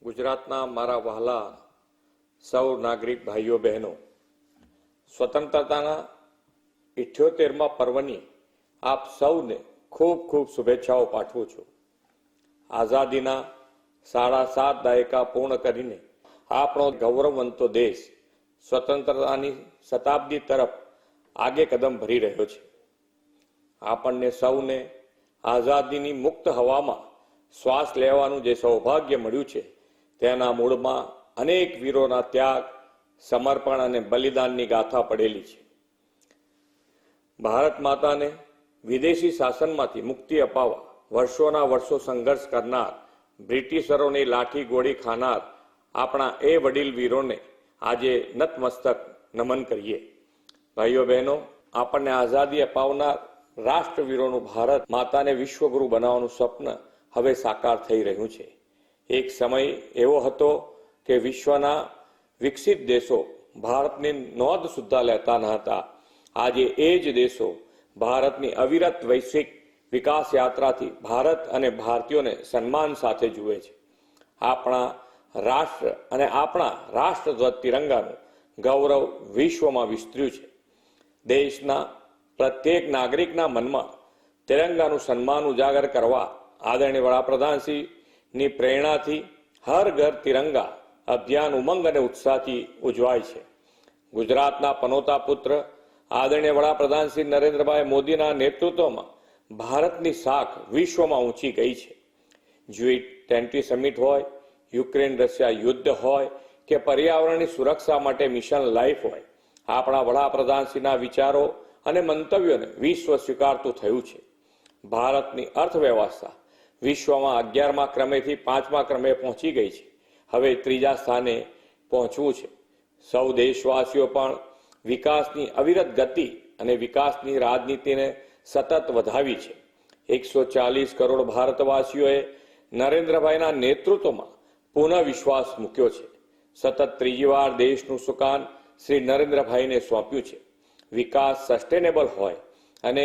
ગુજરાતના મારા વહાલા સૌ નાગરિક ભાઈઓ બહેનો, સ્વતંત્રતાના 78મા પર્વની આપ સૌને ખૂબ ખૂબ શુભેચ્છાઓ પાઠવું છું. આઝાદીના 7.5 દાયકા પૂર્ણ કરીને આપણો ગૌરવવંતો દેશ સ્વતંત્રતાની શતાબ્દી તરફ આગે કદમ ભરી રહ્યો છે. આપણને સૌને આઝાદીની મુક્ત હવામાં શ્વાસ લેવાનું જે સૌભાગ્ય મળ્યું છે, તેના મૂળમાં અનેક વીરોના ત્યાગ, સમર્પણ અને બલિદાનની ગાથા પડેલી છે. ભારત માતાને વિદેશી શાસનમાંથી મુક્તિ અપાવવા વર્ષોના વર્ષો સંઘર્ષ કરનાર, બ્રિટિશરોની લાઠી ગોળી ખાનાર આપણા એ વડીલ વીરોને આજે નતમસ્તક નમન કરીએ. ભાઈઓ બહેનો, આપણને આઝાદી અપાવનાર રાષ્ટ્રવીરોનું ભારત માતાને વિશ્વગુરુ બનાવવાનું સ્વપ્ન હવે સાકાર થઈ રહ્યું છે. એક સમય એવો હતો કે વિશ્વના વિકસિત દેશો ભારતની નોંધ સુદ્ધા લેતા ન હતા. આજે એ જ દેશો ભારતની અવિરત વૈશ્વિક વિકાસ યાત્રાથી ભારત અને ભારતીયોને સન્માન સાથે જુએ છે. આપણા રાષ્ટ્ર અને આપણા રાષ્ટ્રધ્વજ તિરંગાનું ગૌરવ વિશ્વમાં વિસ્તર્યું છે. દેશના પ્રત્યેક નાગરિકના મનમાં તિરંગાનું સન્માન ઉજાગર કરવા આદરણીય વડાપ્રધાનશ્રીની પ્રેરણાથી હર ઘર તિરંગા અભિયાન ઉમંગ અને ઉત્સાહથી ઉજવાય છે. ગુજરાતના પનોતા પુત્ર આદરણીય વડાપ્રધાન શ્રી નરેન્દ્રભાઈ મોદીના નેતૃત્વમાં ભારતની શાખ વિશ્વમાં ઊંચી ગઈ છે. G20 સમિટ હોય, યુક્રેન રશિયા યુદ્ધ હોય કે પર્યાવરણની સુરક્ષા માટે મિશન લાઈફ હોય, આપણા વડાપ્રધાનશ્રીના વિચારો અને મંતવ્યોને વિશ્વ સ્વીકારતું થયું છે. ભારતની અર્થવ્યવસ્થા વિશ્વમાં 11મા ક્રમેથી 5મા ક્રમે પહોંચી ગઈ છે. હવે 3જા સ્થાને પહોંચવું છે. સૌ દેશવાસીઓ પણ વિકાસની અવિરત ગતિ અને વિકાસની રાજનીતિને સતત વધાવી છે. 140 કરોડ ભારતવાસીઓએ નરેન્દ્રભાઈના નેતૃત્વમાં પુનઃ વિશ્વાસ મૂક્યો છે. સતત 3જી વાર દેશનું સુકાન શ્રી નરેન્દ્રભાઈને સોંપ્યું છે. વિકાસ સસ્ટેનેબલ હોય અને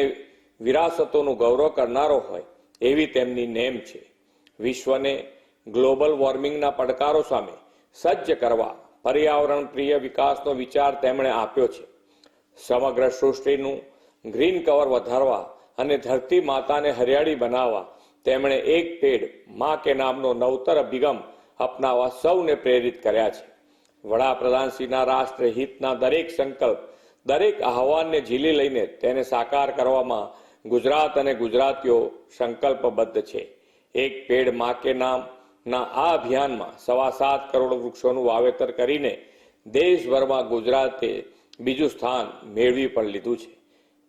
વિરાસતોનું ગૌરવ કરનારો હોય એવી તેમની નેમ છે. વિશ્વને ગ્લોબલ વોર્મિંગના પડકારો સામે સજ્જ કરવા પર્યાવરણ પ્રિય વિકાસનો વિચાર તેમણે આપ્યો છે. સમગ્ર સૃષ્ટિનું ગ્રીન કવર વધારવા અને ધરતી માતાને હરિયાળી બનાવવા તેમણે એક પેડ માં કે નામનો નવતર અભિગમ અપનાવવા સૌને પ્રેરિત કર્યા છે. વડાપ્રધાનશ્રીના રાષ્ટ્રહિતના દરેક સંકલ્પ, દરેક આહવાનને ઝીલી લઈને તેને સાકાર કરવામાં ગુજરાત અને ગુજરાતીઓ સંકલ્પબદ્ધ છે. એક પેડ માં કે નામના આ અભિયાનમાં 7.25 કરોડ વૃક્ષોનું વાવેતર કરીને દેશભરમાં ગુજરાતે બીજું સ્થાન મેળવી પણ લીધું છે.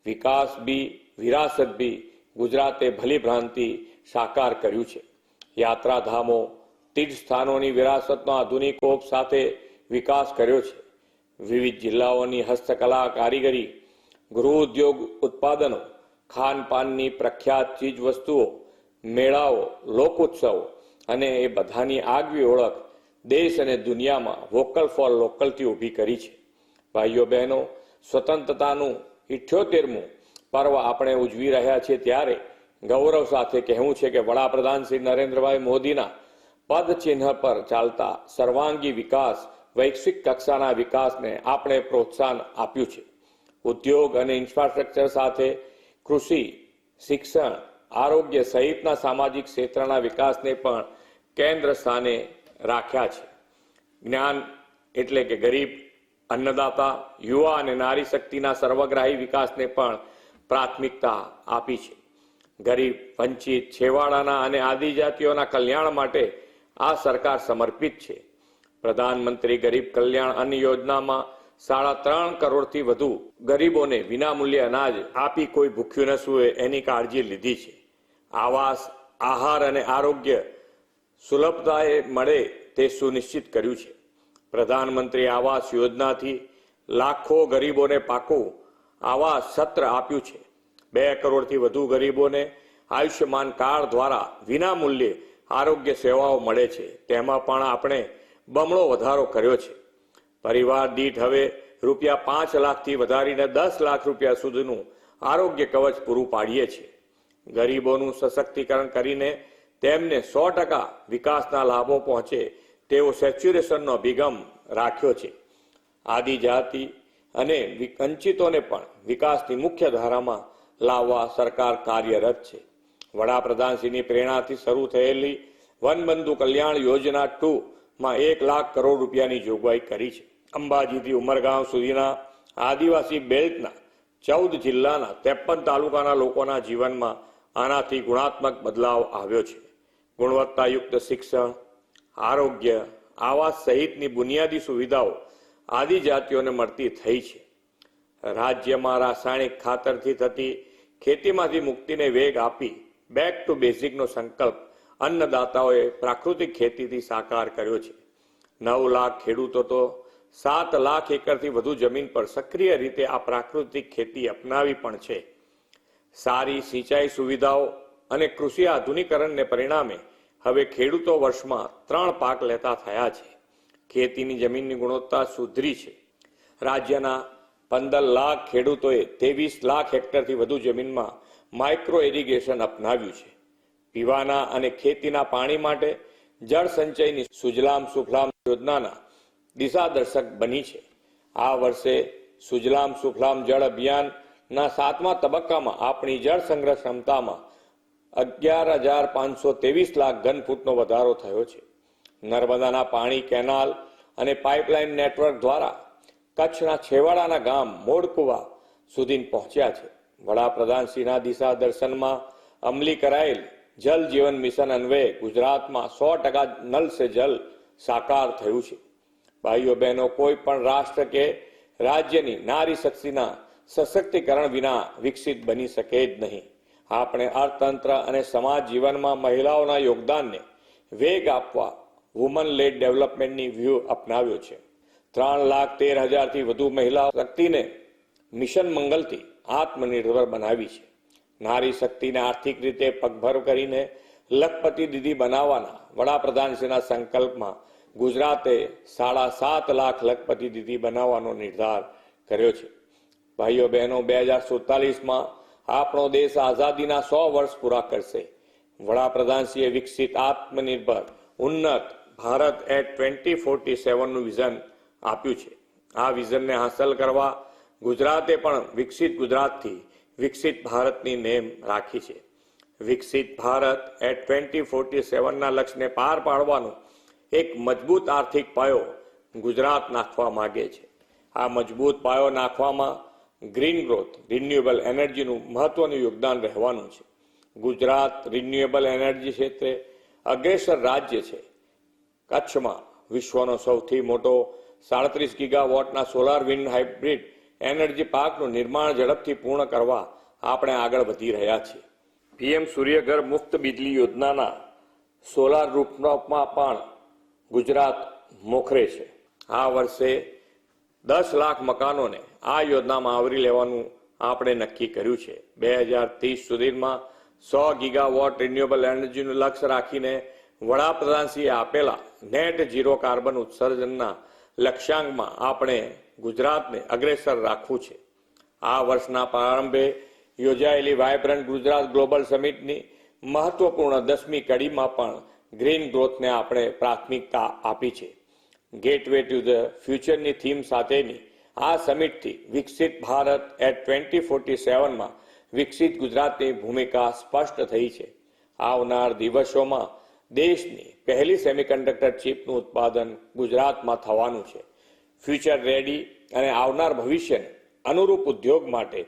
વિકાસ બી વિરાસત બી ગુજરાતે ભલી ભ્રાંતિ સાકાર કર્યું છે. યાત્રાધામો, તીર્થ સ્થાનોની વિરાસતનો આધુનિકોપ સાથે વિકાસ કર્યો છે. વિવિધ જિલ્લાઓની હસ્તકલા, કારીગરી, ગૃહ ઉદ્યોગ ઉત્પાદનો, ખાનપાનની પ્રખ્યાત ચીજ વસ્તુઓ, મેળાઓ, લોકોત્સવ અને એ બધાની આગવી ઓળખ દેશ અને દુનિયામાં વોકલ ફોર લોકલથી ઊભી કરી છે. ભાઈઓ બહેનો, સ્વતંત્રતાનું 78મું પર્વ આપણે ઉજવી રહ્યા છીએ ત્યારે ગૌરવ સાથે કહેવું છે કે વડાપ્રધાન શ્રી નરેન્દ્રભાઈ મોદીના પદચિહ્ન પર ચાલતા સર્વાંગી વિકાસ, વૈશ્વિક કક્ષાના વિકાસને આપણે પ્રોત્સાહન આપ્યું છે. ઉદ્યોગ અને ઇન્ફ્રાસ્ટ્રક્ચર સાથે કૃષિ, શિક્ષણ, આરોગ્ય સહિતના સામાજિક ક્ષેત્રના વિકાસને પણ કેન્દ્ર સ્થાને રાખ્યા છે. જ્ઞાન એટલે કે ગરીબ, અન્નદાતા, યુવા અને નારી શક્તિના સર્વગ્રાહી વિકાસને પણ પ્રાથમિકતા આપી છે. ગરીબ, વંચિત, છેવાડાના અને આદિજાતિઓના કલ્યાણ માટે આ સરકાર સમર્પિત છે. પ્રધાનમંત્રી ગરીબ કલ્યાણ અન્ન યોજનામાં 3.5 કરોડથી વધુ ગરીબોને વિનામૂલ્યે અનાજ આપી કોઈ ભૂખ્યું ન સૂવે એની કાળજી લીધી છે. આવાસ, આહાર અને આરોગ્ય સુલભતાએ મળે તે સુનિશ્ચિત કર્યું છે. પ્રધાનમંત્રી આવાસ યોજનાથી લાખો ગરીબોને પાકું આવાસ સત્ર આપ્યું છે. 2 કરોડથી વધુ ગરીબોને આયુષ્યમાન કાર્ડ દ્વારા વિનામૂલ્યે આરોગ્ય સેવાઓ મળે છે. તેમાં પણ આપણે બમણો વધારો કર્યો છે. પરિવાર દીઠ હવે ₹5 લાખથી વધારીને 10 લાખ રૂપિયા સુધીનું આરોગ્ય કવચ પૂરું પાડીએ છીએ. ગરીબોનું સશક્તિકરણ કરીને તેમને 100% વિકાસના લાભો પહોંચે તેવો સેચ્યુરેશનનો અભિગમ રાખ્યો છે. આદિજાતિ અને વંચિતોને પણ વિકાસની મુખ્ય ધારામાં લાવવા સરકાર કાર્યરત છે. વડાપ્રધાનશ્રીની પ્રેરણાથી શરૂ થયેલી વનબંધુ કલ્યાણ યોજના 2માં 1 લાખ કરોડ રૂપિયાની જોગવાઈ કરી છે. અંબાજીથી ઉમરગામ સુધીના આદિવાસી બેલ્ટના 14 જિલ્લાના 53 તાલુકાના લોકોના જીવનમાં આનાથી ગુણાત્મક બદલાવ આવ્યો છે. ગુણવત્તાયુક્ત શિક્ષણ, આરોગ્ય, આવાસ સહિતની બુનિયાદી સુવિધાઓ આદિજાતિઓને મળતી થઈ છે. રાજ્યમાં રાસાયણિક ખાતરથી થતી ખેતીમાંથી મુક્તિને વેગ આપી બેક ટુ બેઝિકનો સંકલ્પ અન્નદાતાઓએ પ્રાકૃતિક ખેતીથી સાકાર કર્યો છે. 9 લાખ ખેડૂતો તો 7 લાખ એકરથી વધુ જમીન પર સક્રિય રીતે આ પ્રાકૃતિક ખેતી અપનાવી પણ છે. સારી સિંચાઈ સુવિધાઓ અને કૃષિ આધુનિકરણને પરિણામે હવે ખેડૂતો વર્ષમાં 3 પાક લેતા થયા છે. ખેતીની જમીનની ગુણવત્તા સુધરી છે. રાજ્યના 15 લાખ ખેડૂતોએ 23 લાખ હેક્ટરથી વધુ જમીનમાં માઇક્રો ઇરિગેશન અપનાવ્યું છે. પીવાના અને ખેતીના પાણી માટે જળ સંચયની સુજલામ સુફલામ યોજનાના દિશાદર્શક બની છે. આ વર્ષે સુજલામ સુફલામ જળ અભિયાનના 7મા તબક્કામાં આપણી જળ સંગ્રહ ક્ષમતામાં 11,523 લાખ ઘન ફૂટનો વધારો થયો છે. નર્મદાના પાણી કેનાલ અને પાઇપલાઇન નેટવર્ક દ્વારા કચ્છના છેવાડાના ગામ મોડકુવા સુધી પહોંચ્યા છે. વડાપ્રધાનશ્રીના દિશા દર્શનમાં અમલી કરાયેલ જલ જીવન મિશન અન્વયે ગુજરાતમાં 100% નલ સે જલ સાકાર થયું છે. ભાઈઓ બહેનો, કોઈ પણ રાષ્ટ્ર કે રાજ્યની નારી શક્તિના સશક્તિકરણ વિના વિકસિત બની શકે જ નહીં. આપણે અર્થતંત્ર અને સમાજ જીવનમાં મહિલાઓના યોગદાનને વેગ આપવા વુમન લેડ ડેવલપમેન્ટની વ્યૂહ અપનાવ્યો છે. 3,13,000થી વધુ મહિલા શક્તિને મિશન મંગલથી આત્મનિર્ભર બનાવી છે. નારી શક્તિને આર્થિક રીતે પગભર કરીને લખપતિ દીદી બનાવવાના વડાપ્રધાનશ્રીના સંકલ્પમાં ગુજરાતે 7.5 લાખ લખપતિ દીદી બનાવવાનો નિર્ધાર કર્યો છે. ભાઈઓ બહેનો, 2047માં આપણો દેશ આઝાદીના 100 વર્ષ પૂરા કરશે. વડાપ્રધાનશ્રીએ વિકસિત આત્મનિર્ભર ઉન્નત ભારત એટ 2047નું વિઝન આપ્યું છે. આ વિઝનને હાંસલ કરવા ગુજરાતે પણ વિકસિત ગુજરાતથી વિકસિત ભારતની નેમ રાખી છે. વિકસિત ભારત એટ 2047ના લક્ષ્યને પાર પાડવાનો એક મજબૂત આર્થિક પાયો ગુજરાત નાખવા માંગે છે. આ મજબૂત પાયો નાખવામાં ગ્રીન ગ્રોથ, રિન્યુએબલ એનર્જીનું મહત્વનું યોગદાન રહેવાનું છે. ગુજરાત રિન્યુએબલ એનર્જી ક્ષેત્રે અગ્રેસર રાજ્ય છે. કચ્છમાં વિશ્વનો સૌથી મોટો 37 ગીગાવોટના સોલાર વિન્ડ હાઇબ્રિડ એનર્જી પાર્કનું નિર્માણ ઝડપથી પૂર્ણ કરવા આપણે આગળ વધી રહ્યા છીએ. પીએમ સૂર્યઘર મુક્ત બિજલી યોજનાના સોલાર રૂફટોપમાં પણ ગુજરાત મોખરે છે. આ વર્ષે 10 લાખ મકાનોને આ યોજનામાં આવરી લેવાનું આપણે નક્કી કર્યું છે. 2030 સુધીમાં 100 ગીગાવોટ રિન્યુએબલ એનર્જીનું લક્ષ્ય રાખીને વડાપ્રધાનશ્રીએ આપેલા નેટ ઝીરો કાર્બન ઉત્સર્જનના લક્ષ્યાંકમાં આપણે ગુજરાતને અગ્રેસર રાખવું છે. આ વર્ષના પ્રારંભે યોજાયેલી વાયબ્રન્ટ ગુજરાત ગ્લોબલ સમિટની મહત્વપૂર્ણ 10મી કડીમાં પણ ગ્રીન ગ્રોથને આપણે પ્રાથમિકતા આપી છે. ગેટવે ટુ ધ ફ્યુચરની થીમ સાથેની આ સમિટથી વિકસિત ભારત એટ 2047માં વિકસિત ગુજરાતની ભૂમિકા સ્પષ્ટ થઈ છે. આવનાર દિવસોમાં દેશની પહેલી સેમિકન્ડક્ટર ચિપનું ઉત્પાદન ગુજરાતમાં થવાનું છે. ફ્યુચર રેડી અને આવનાર ભવિષ્યને અનુરૂપ ઉદ્યોગ માટે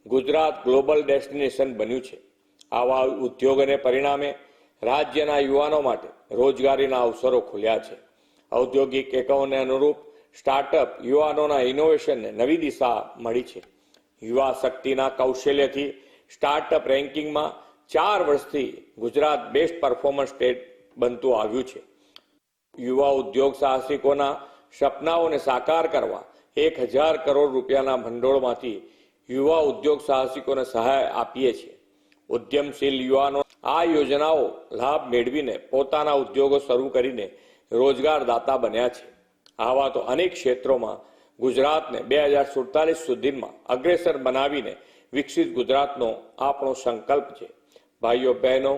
ગુજરાત ગ્લોબલ ડેસ્ટિનેશન બન્યું છે. આવા ઉદ્યોગોને પરિણામે રાજ્યના યુવાનો માટે રોજગારીના અવસરો ખુલ્યા છે. ઔદ્યોગિક એકમોને અનુરૂપ સ્ટાર્ટઅપ યુવાનોના ઇનોવેશનને નવી દિશા મળી છે. યુવા શક્તિના કૌશલ્યથી સ્ટાર્ટઅપ રેન્કિંગમાં 4 વર્ષથી ગુજરાત બેસ્ટ પરફોર્મન્સ સ્ટેટ બનતું આવ્યું છે. યુવા ઉદ્યોગ સાહસિકોના સપનાઓને સાકાર કરવા 1,000 કરોડ રૂપિયાના ભંડોળમાંથી યુવા ઉદ્યોગ સાહસિકોને સહાય આપીએ છીએ. ઉદ્યમશીલ યુવાનો આ યોજનાઓ લાભ મેળવીને પોતાના ઉદ્યોગો શરૂ કરીને રોજગારદાતા બન્યા છે. આવા તો અનેક ક્ષેત્રોમાં ગુજરાતને 2047 સુધીમાં અગ્રેસર બનાવીને વિકસિત ગુજરાતનો આપણો સંકલ્પ છે. ભાઈઓ બહેનો,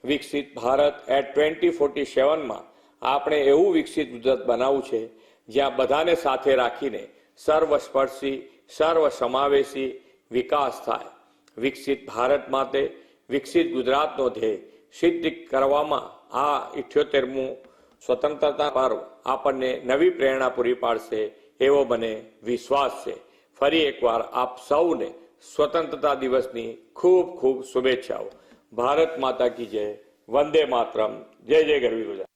વિકસિત ભારત એટ 2047માં આપણે એવું વિકસિત ગુજરાત બનાવવું છે જ્યાં બધાને સાથે રાખીને સર્વસ્પર્શી સર્વ સમાવેશી વિકાસ થાય. વિકસિત ભારત માટે વિકસિત ગુજરાતનો ધ્યેય સિદ્ધ કરવામાં આ 78મું સ્વતંત્રતા પર્વ આપણને નવી પ્રેરણા પૂરી પાડશે એવો મને વિશ્વાસ છે. ફરી એકવાર આપ સૌને સ્વતંત્રતા દિવસની ખૂબ ખૂબ શુભેચ્છાઓ. ભારત માતા કી જય. વંદે માતરમ. જય જય ગરવી ગુજરાત.